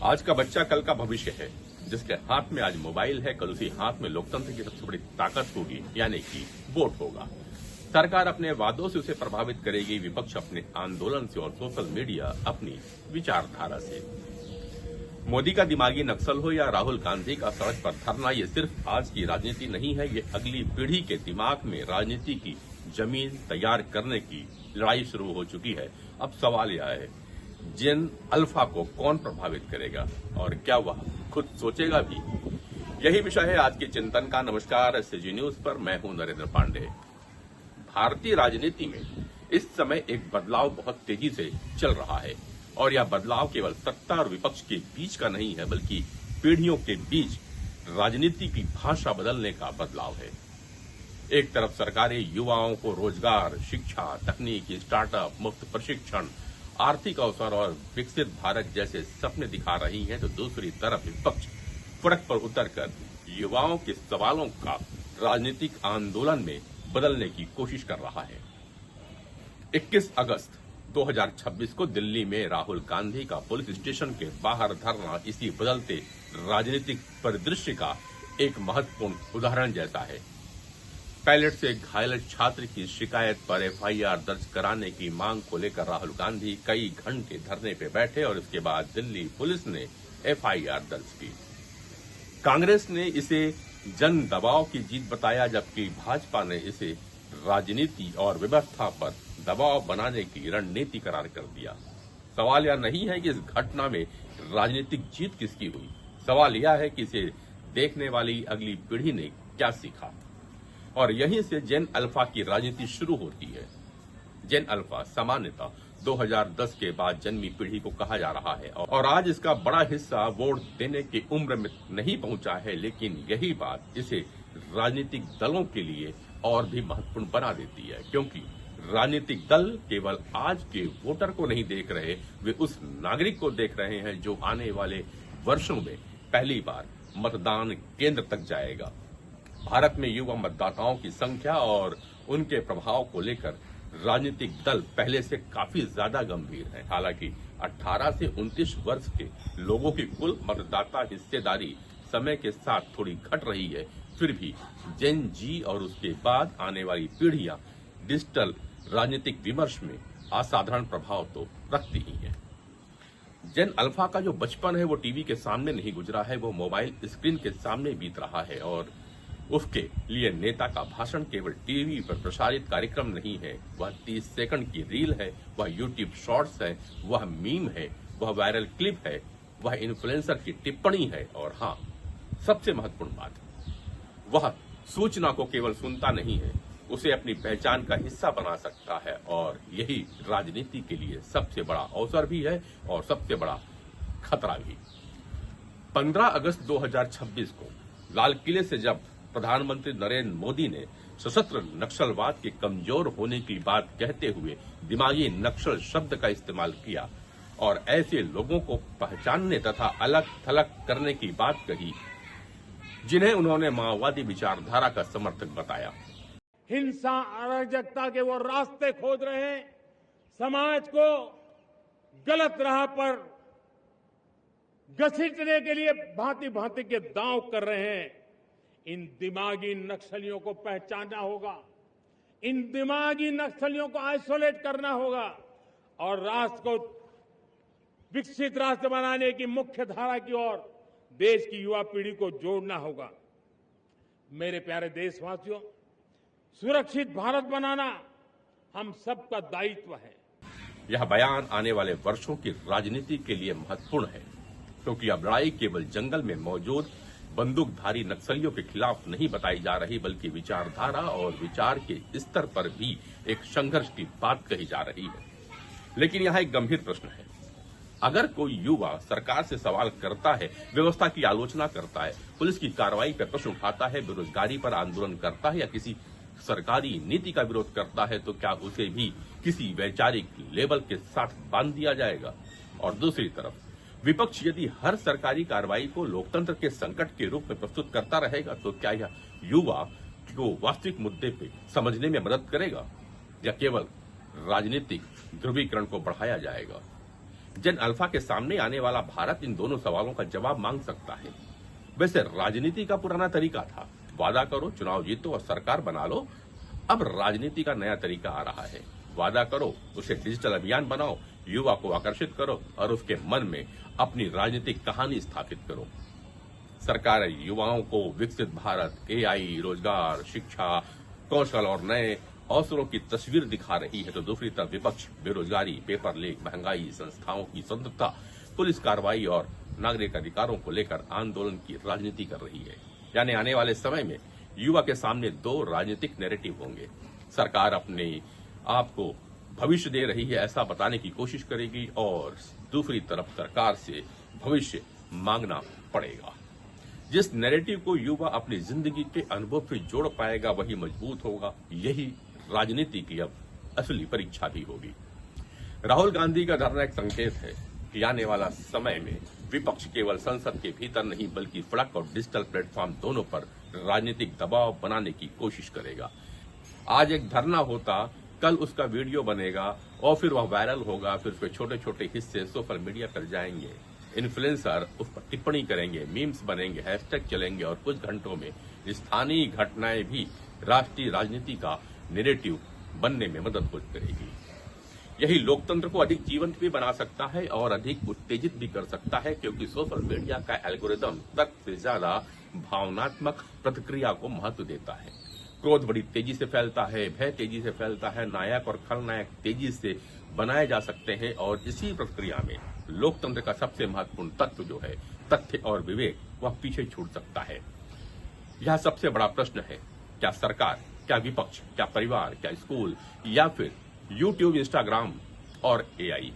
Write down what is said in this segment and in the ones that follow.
आज का बच्चा कल का भविष्य है। जिसके हाथ में आज मोबाइल है, कल उसी हाथ में लोकतंत्र की सबसे बड़ी ताकत होगी, यानी कि वोट होगा। सरकार अपने वादों से उसे प्रभावित करेगी, विपक्ष अपने आंदोलन से और सोशल मीडिया अपनी विचारधारा से। मोदी का दिमागी नक्सल हो या राहुल गांधी का सड़क पर धरना, ये सिर्फ आज की राजनीति नहीं है, ये अगली पीढ़ी के दिमाग में राजनीति की जमीन तैयार करने की लड़ाई शुरू हो चुकी है। अब सवाल यह है, जेन अल्फा को कौन प्रभावित करेगा और क्या वह खुद सोचेगा भी? यही विषय है आज के चिंतन का। नमस्कार, एसएजी न्यूज पर मैं हूं नरेंद्र पांडे। भारतीय राजनीति में इस समय एक बदलाव बहुत तेजी से चल रहा है और यह बदलाव केवल सत्ता और विपक्ष के बीच का नहीं है, बल्कि पीढ़ियों के बीच राजनीति की भाषा बदलने का बदलाव है। एक तरफ सरकारें युवाओं को रोजगार, शिक्षा, तकनीक, स्टार्टअप, मुफ्त प्रशिक्षण, आर्थिक अवसर और विकसित भारत जैसे सपने दिखा रही हैं, तो दूसरी तरफ विपक्ष सड़क पर उतरकर युवाओं के सवालों का राजनीतिक आंदोलन में बदलने की कोशिश कर रहा है। 21 अगस्त 2026 को दिल्ली में राहुल गांधी का पुलिस स्टेशन के बाहर धरना इसी बदलते राजनीतिक परिदृश्य का एक महत्वपूर्ण उदाहरण जैसा है। पायलट से घायल छात्र की शिकायत पर एफआईआर दर्ज कराने की मांग को लेकर राहुल गांधी कई घंटे धरने पे बैठे और इसके बाद दिल्ली पुलिस ने एफआईआर दर्ज की। कांग्रेस ने इसे जन दबाव की जीत बताया, जबकि भाजपा ने इसे राजनीति और व्यवस्था पर दबाव बनाने की रणनीति करार कर दिया। सवाल यह नहीं है कि इस घटना में राजनीतिक जीत किसकी हुई, सवाल यह है कि इसे देखने वाली अगली पीढ़ी ने क्या सीखा। और यहीं से जेन अल्फा की राजनीति शुरू होती है। जेन अल्फा सामान्यतः 2010 के बाद जन्मी पीढ़ी को कहा जा रहा है और आज इसका बड़ा हिस्सा वोट देने की उम्र में नहीं पहुंचा है, लेकिन यही बात इसे राजनीतिक दलों के लिए और भी महत्वपूर्ण बना देती है, क्योंकि राजनीतिक दल केवल आज के वोटर को नहीं देख रहे, वे उस नागरिक को देख रहे हैं जो आने वाले वर्षों में पहली बार मतदान केंद्र तक जाएगा। भारत में युवा मतदाताओं की संख्या और उनके प्रभाव को लेकर राजनीतिक दल पहले से काफी ज्यादा गंभीर है। हालांकि 18 से 29 वर्ष के लोगों की कुल मतदाता हिस्सेदारी समय के साथ थोड़ी घट रही है, फिर भी जेन जी और उसके बाद आने वाली पीढ़ियां डिजिटल राजनीतिक विमर्श में असाधारण प्रभाव तो रखती ही है। जेन अल्फा का जो बचपन है वो टीवी के सामने नहीं गुजरा है, वो मोबाइल स्क्रीन के सामने बीत रहा है और उसके लिए नेता का भाषण केवल टीवी पर प्रसारित कार्यक्रम नहीं है, वह 30 सेकंड की रील है, वह यूट्यूब शॉर्ट्स है, वह मीम है, वह वायरल क्लिप है, वह इन्फ्लुएंसर की टिप्पणी है और हाँ, सबसे महत्वपूर्ण बात, वह सूचना को केवल सुनता नहीं है, उसे अपनी पहचान का हिस्सा बना सकता है। और यही राजनीति के लिए सबसे बड़ा अवसर भी है और सबसे बड़ा खतरा भी। 15 अगस्त 2026 को लाल किले से जब प्रधानमंत्री नरेंद्र मोदी ने सशस्त्र नक्सलवाद के कमजोर होने की बात कहते हुए दिमागी नक्सल शब्द का इस्तेमाल किया और ऐसे लोगों को पहचानने तथा अलग थलग करने की बात कही जिन्हें उन्होंने माओवादी विचारधारा का समर्थक बताया। हिंसा, अराजकता के वो रास्ते खोज रहे हैं, समाज को गलत राह पर घसीटने के लिए भांति भांति के दांव कर रहे हैं। इन दिमागी नक्सलियों को पहचानना होगा, इन दिमागी नक्सलियों को आइसोलेट करना होगा और राष्ट्र को विकसित राष्ट्र बनाने की मुख्य धारा की ओर देश की युवा पीढ़ी को जोड़ना होगा। मेरे प्यारे देशवासियों, सुरक्षित भारत बनाना हम सबका दायित्व है। यह बयान आने वाले वर्षों की राजनीति के लिए महत्वपूर्ण है, क्योंकि अब लड़ाई केवल जंगल में मौजूद बंदूकधारी नक्सलियों के खिलाफ नहीं बताई जा रही, बल्कि विचारधारा और विचार के स्तर पर भी एक संघर्ष की बात कही जा रही है। लेकिन यहाँ एक गंभीर प्रश्न है, अगर कोई युवा सरकार से सवाल करता है, व्यवस्था की आलोचना करता है, पुलिस की कार्रवाई पर प्रश्न उठाता है, बेरोजगारी पर आंदोलन करता है या किसी सरकारी नीति का विरोध करता है, तो क्या उसे भी किसी वैचारिक लेबल के साथ बांध दिया जाएगा? और दूसरी तरफ विपक्ष यदि हर सरकारी कार्रवाई को लोकतंत्र के संकट के रूप में प्रस्तुत करता रहेगा, तो क्या यह युवा को वास्तविक मुद्दे पे समझने में मदद करेगा या केवल राजनीतिक ध्रुवीकरण को बढ़ाया जाएगा? जेन अल्फा के सामने आने वाला भारत इन दोनों सवालों का जवाब मांग सकता है। वैसे राजनीति का पुराना तरीका था, वादा करो, चुनाव जीतो और सरकार बना लो। अब राजनीति का नया तरीका आ रहा है, वादा करो, उसे डिजिटल अभियान बनाओ, युवा को आकर्षित करो और उसके मन में अपनी राजनीतिक कहानी स्थापित करो। सरकार युवाओं को विकसित भारत, एआई, रोजगार, शिक्षा, कौशल और नए अवसरों की तस्वीर दिखा रही है, तो दूसरी तरफ विपक्ष बेरोजगारी, पेपर लीक, महंगाई, संस्थाओं की स्वतंत्रता, पुलिस कार्रवाई और नागरिक अधिकारों को लेकर आंदोलन की राजनीति कर रही है। यानी आने वाले समय में युवा के सामने दो राजनीतिक नैरेटिव होंगे। सरकार अपने आप को भविष्य दे रही है ऐसा बताने की कोशिश करेगी और दूसरी तरफ सरकार से भविष्य मांगना पड़ेगा। जिस नैरेटिव को युवा अपनी जिंदगी के अनुभव से जोड़ पाएगा वही मजबूत होगा। यही राजनीति की अब असली परीक्षा भी होगी। राहुल गांधी का धरना एक संकेत है कि आने वाला समय में विपक्ष केवल संसद के भीतर नहीं बल्कि सड़क और डिजिटल प्लेटफॉर्म दोनों पर राजनीतिक दबाव बनाने की कोशिश करेगा। आज एक धरना होता, कल उसका वीडियो बनेगा और फिर वह वायरल होगा, फिर उसके छोटे छोटे हिस्से सोशल मीडिया पर जाएंगे, इन्फ्लुएंसर उस पर टिप्पणी करेंगे, मीम्स बनेंगे, हैशटैग चलेंगे और कुछ घंटों में स्थानीय घटनाएं भी राष्ट्रीय राजनीति का नैरेटिव बनने में मदद करेगी। यही लोकतंत्र को अधिक जीवंत भी बना सकता है और अधिक उत्तेजित भी कर सकता है, क्योंकि सोशल मीडिया का एल्गोरिदम तर्क से ज्यादा भावनात्मक प्रतिक्रिया को महत्व देता है। क्रोध बड़ी तेजी से फैलता है, भय तेजी से फैलता है, नायक और खलनायक तेजी से बनाए जा सकते हैं और इसी प्रक्रिया में लोकतंत्र का सबसे महत्वपूर्ण तत्व जो है तथ्य और विवेक, वह पीछे छूट सकता है। यह सबसे बड़ा प्रश्न है, क्या सरकार, क्या विपक्ष, क्या परिवार, क्या स्कूल या फिर यूट्यूब, इंस्टाग्राम और एआई?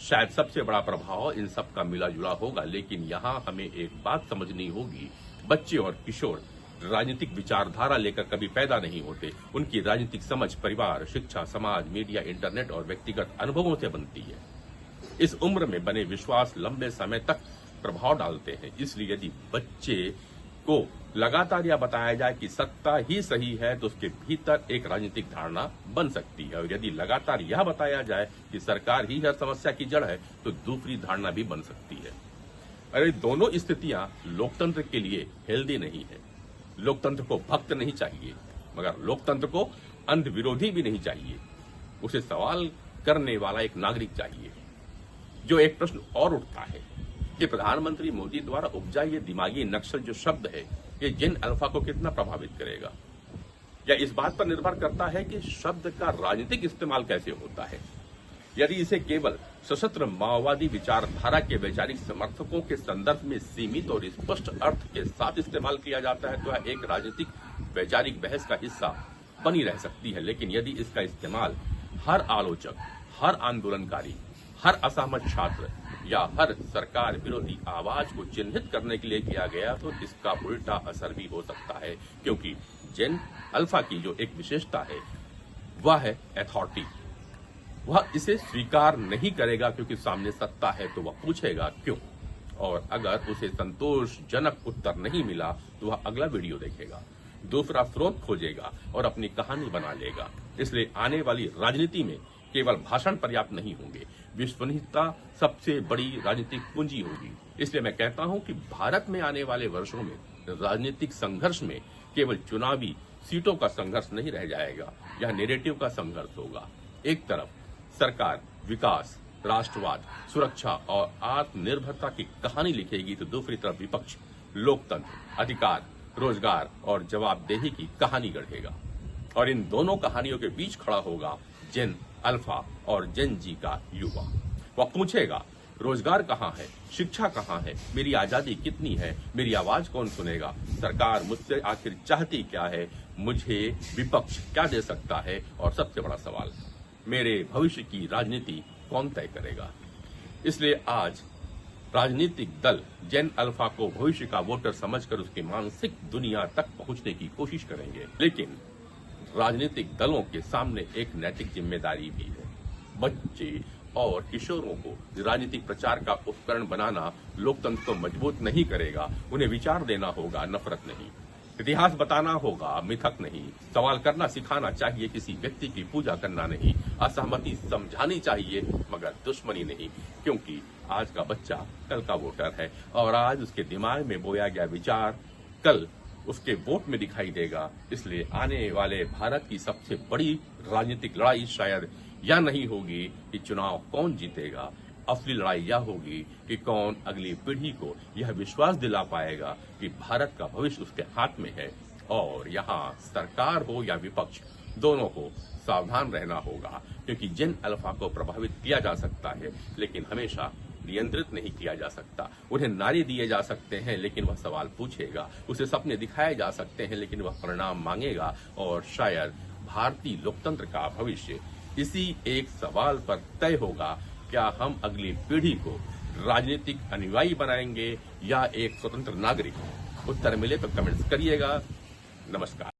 शायद सबसे बड़ा प्रभाव इन सब का मिला जुला होगा, लेकिन यहाँ हमें एक बात समझनी होगी, बच्चे और किशोर राजनीतिक विचारधारा लेकर कभी पैदा नहीं होते। उनकी राजनीतिक समझ परिवार, शिक्षा, समाज, मीडिया, इंटरनेट और व्यक्तिगत अनुभवों से बनती है। इस उम्र में बने विश्वास लंबे समय तक प्रभाव डालते हैं। इसलिए यदि बच्चे को लगातार यह बताया जाए कि सत्ता ही सही है तो उसके भीतर एक राजनीतिक धारणा बन सकती है, और यदि लगातार यह बताया जाए कि सरकार ही हर समस्या की जड़ है तो दूसरी धारणा भी बन सकती है। अरे दोनों स्थितियां लोकतंत्र के लिए हेल्दी नहीं है। लोकतंत्र को भक्त नहीं चाहिए, मगर लोकतंत्र को अंध विरोधी भी नहीं चाहिए। उसे सवाल करने वाला एक नागरिक चाहिए। जो एक प्रश्न और उठता है कि प्रधानमंत्री मोदी द्वारा उपजा ये दिमागी नक्सल जो शब्द है, ये जेन अल्फा को कितना प्रभावित करेगा? या इस बात पर निर्भर करता है कि शब्द का राजनीतिक इस्तेमाल कैसे होता है। यदि इसे केवल सशस्त्र माओवादी विचारधारा के वैचारिक समर्थकों के संदर्भ में सीमित और स्पष्ट अर्थ के साथ इस्तेमाल किया जाता है तो यह एक राजनीतिक वैचारिक बहस का हिस्सा बनी रह सकती है। लेकिन यदि इसका इस्तेमाल हर आलोचक, हर आंदोलनकारी, हर असहमत छात्र या हर सरकार विरोधी आवाज को चिन्हित करने के लिए किया गया तो इसका उल्टा असर भी हो सकता है, क्योंकि जेन अल्फा की जो एक विशेषता है वह है अथॉरिटी। वह इसे स्वीकार नहीं करेगा क्योंकि सामने सत्ता है, तो वह पूछेगा क्यों, और अगर उसे संतोषजनक उत्तर नहीं मिला तो वह अगला वीडियो देखेगा, दूसरा स्रोत खोजेगा और अपनी कहानी बना लेगा। इसलिए आने वाली राजनीति में केवल भाषण पर्याप्त नहीं होंगे, विश्वसनीयता सबसे बड़ी राजनीतिक पूंजी होगी। इसलिए मैं कहता हूं कि भारत में आने वाले वर्षों में राजनीतिक संघर्ष में केवल चुनावी सीटों का संघर्ष नहीं रह जाएगा, यह नैरेटिव का संघर्ष होगा। एक तरफ सरकार विकास, राष्ट्रवाद, सुरक्षा और आत्मनिर्भरता की कहानी लिखेगी तो दूसरी तरफ विपक्ष लोकतंत्र, अधिकार, रोजगार और जवाबदेही की कहानी गढ़ेगा। और इन दोनों कहानियों के बीच खड़ा होगा जेन अल्फा और जेन जी का युवा। वह पूछेगा, रोजगार कहाँ है, शिक्षा कहाँ है, मेरी आजादी कितनी है, मेरी आवाज कौन सुनेगा, सरकार मुझसे आखिर चाहती क्या है, मुझे विपक्ष क्या दे सकता है, और सबसे बड़ा सवाल, मेरे भविष्य की राजनीति कौन तय करेगा। इसलिए आज राजनीतिक दल जेन अल्फा को भविष्य का वोटर समझकर उसकी मानसिक दुनिया तक पहुंचने की कोशिश करेंगे, लेकिन राजनीतिक दलों के सामने एक नैतिक जिम्मेदारी भी है। बच्चे और किशोरों को राजनीतिक प्रचार का उपकरण बनाना लोकतंत्र को मजबूत नहीं करेगा। उन्हें विचार देना होगा, नफरत नहीं। इतिहास बताना होगा, मिथक नहीं। सवाल करना सिखाना चाहिए, किसी व्यक्ति की पूजा करना नहीं। असहमति समझानी चाहिए मगर दुश्मनी नहीं, क्योंकि आज का बच्चा कल का वोटर है और आज उसके दिमाग में बोया गया विचार कल उसके वोट में दिखाई देगा। इसलिए आने वाले भारत की सबसे बड़ी राजनीतिक लड़ाई शायद यह नहीं होगी कि चुनाव कौन जीतेगा, असली लड़ाई यह होगी कि कौन अगली पीढ़ी को यह विश्वास दिला पाएगा कि भारत का भविष्य उसके हाथ में है। और यहाँ सरकार हो या विपक्ष, दोनों को सावधान रहना होगा, क्योंकि जिन अल्फा को प्रभावित किया जा सकता है लेकिन हमेशा नियंत्रित नहीं किया जा सकता। उन्हें नारे दिए जा सकते हैं लेकिन वह सवाल पूछेगा, उसे सपने दिखाए जा सकते हैं लेकिन वह परिणाम मांगेगा। और शायद भारतीय लोकतंत्र का भविष्य इसी एक सवाल पर तय होगा, क्या हम अगली पीढ़ी को राजनीतिक अनुयायी बनाएंगे या एक स्वतंत्र नागरिक? उत्तर मिले तो कमेंट्स करिएगा। नमस्कार।